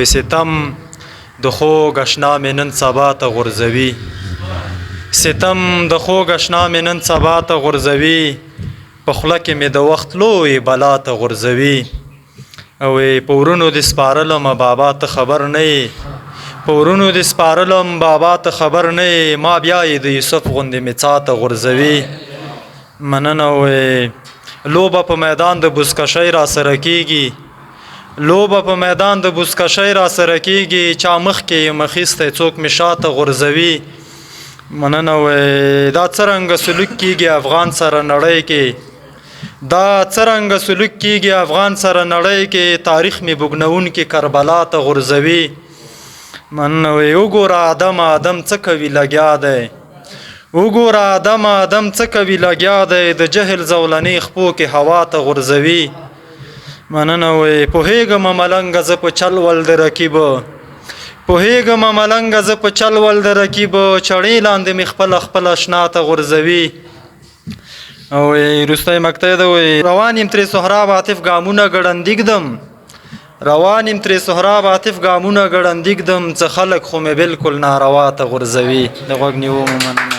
ستم د خوږ اشنا مې نن سبا ته غورځوي، ستم د خوږ اشنا مې نن سبا ته غورځوي، په خوله کې مې د وخت لوی بلا ته غورځوي. او په ورونو دې سپارلم بابا ته خبر نه یې، په ورونو دې سپارلم بابا ته خبر نه یې، ما بیا یې د یوسف غوندې مې څا ته غورځوي. مننه لوبه په میدان د بزکشۍ را سره کېږي، لوبه په میدان د بزکشۍ را سره کېږي، چا مخکې یې مخیستی څوک مې شاته غورځوي. مننه دا څرنګه سلوک کېږي افغان سره نړۍ کې، دا څرنګه سلوک کېږي افغان سره نړۍ کې، تاریخ مې بوږنونکي کربلا ته غورځوي. مننه وګوره آدم آدم څه کوي لګیا دی، وګوره آدم آدم څه کوي لګیا دی، د جهل زولنې خپو کې هوا ته غورځوي. مننه پوهېږم ملنګه زه په چل ول د رقیبه، پوهېږم ملنګه زه په چل ول د رقیبه، چړې لاندې مې خپله خپله اشنا ته غورځوي. او وروستی مقطع ده روان یم ترې سهراب عاطف ګامونه ګړندي ږدم، روان یم ترې سهراب عاطف ګامونه ګړندي ږدم، څه خلک خو مې بلکل ناروا ته غورځوي. د غوږ نیومه مننه.